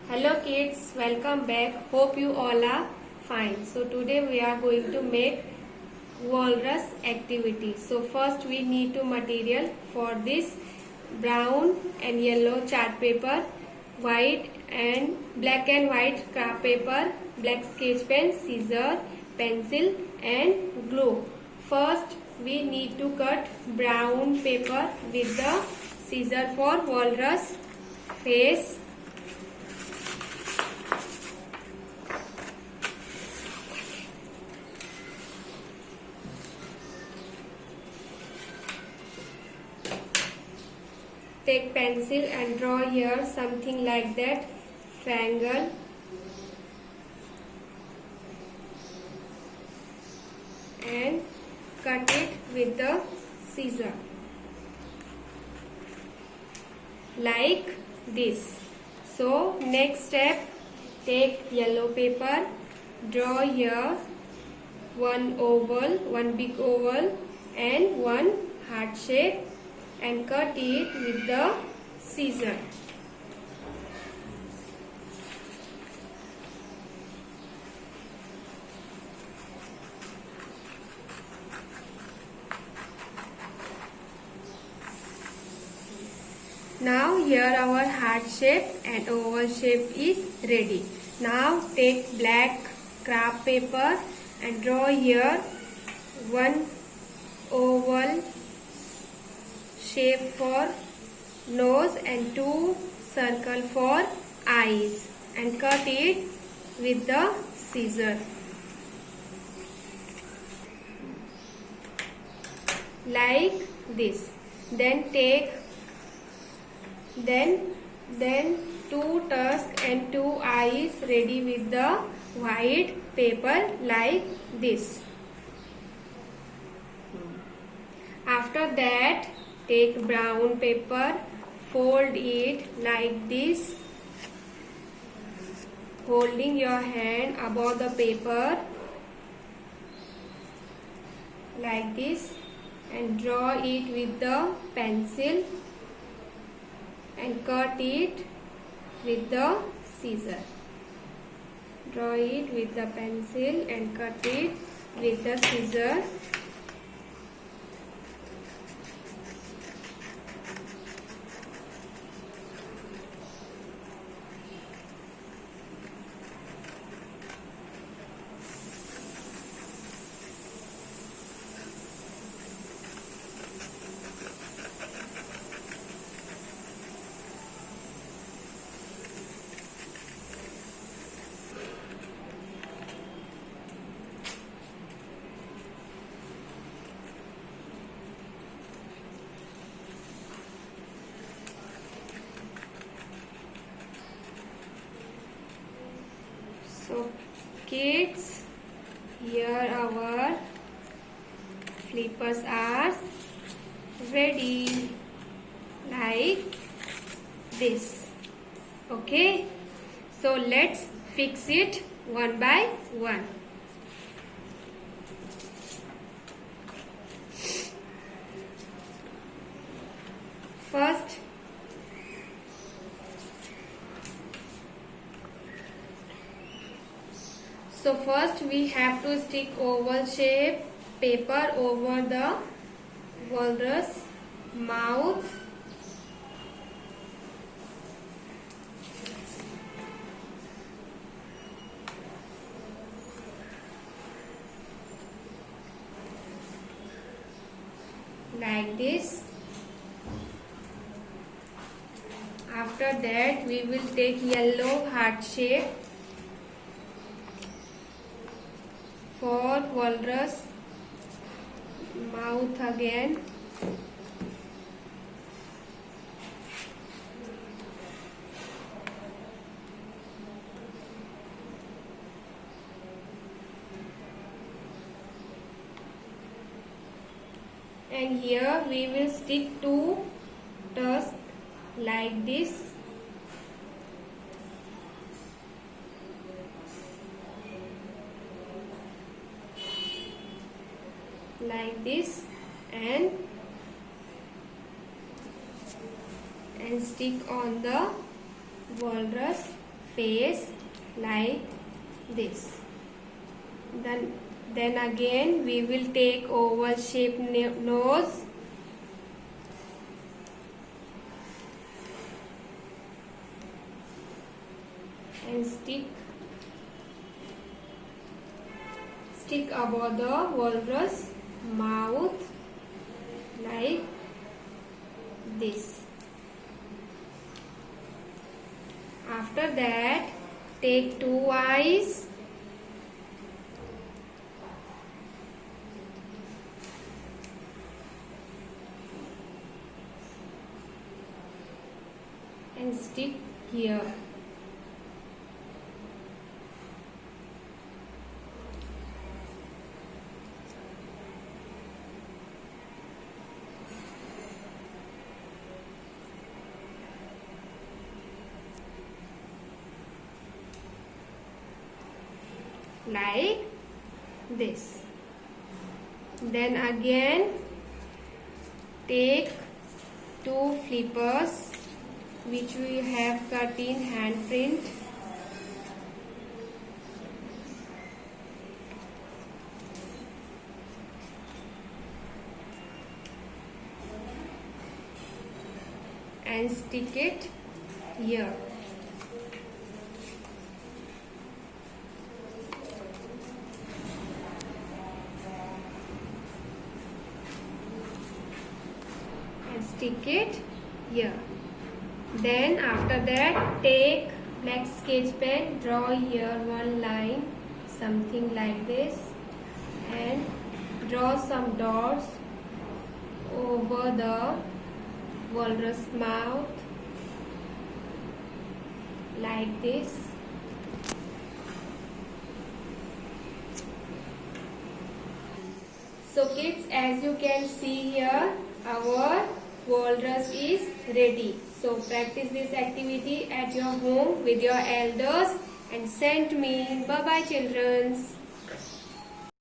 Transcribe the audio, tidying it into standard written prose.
Hello kids, welcome back. Hope you all are fine. So today we are going to make walrus activity. So first we need to material for this: brown and yellow chart paper, white and black and white craft paper, black sketch pen, scissor, pencil and glue. First we need to cut brown paper with the scissor for walrus face. Take pencil and draw here something like that, triangle. And cut it with the scissor. Like this. So next step, take yellow paper, draw here one oval, one big oval and one heart shape and cut it with the scissor. Now here our heart shape and oval shape is ready. Now take black craft paper and draw here one oval shape for nose and two circle for eyes and cut it with the scissor. Like this. Then take then two tusks and two eyes ready with the white paper like this. After that, take brown paper, fold it like this, holding your hand above the paper like this and draw it with the pencil and cut it with the scissor. Draw it with the pencil and cut it with the scissor. So kids, here our flippers are ready like this. Okay, so let's fix it one by one. First we have to stick oval shape paper over the walrus mouth. Like this. After that we will take yellow heart shape for walrus mouth again. And here we will stick two tusks like this. Like this and stick on the walrus face like this. Then again we will take oval shaped nose. And stick above the walrus mouth like this. After that, take two eyes and stick here. Like this. Then again take two flippers which we have cut in handprint. And stick it here. Stick it here. Then after that take black sketch pen, draw here one line, something like this, and draw some dots over the walrus mouth like this. So kids, as you can see here, our walrus is ready. So practice this activity at your home with your elders and send me. Bye bye children.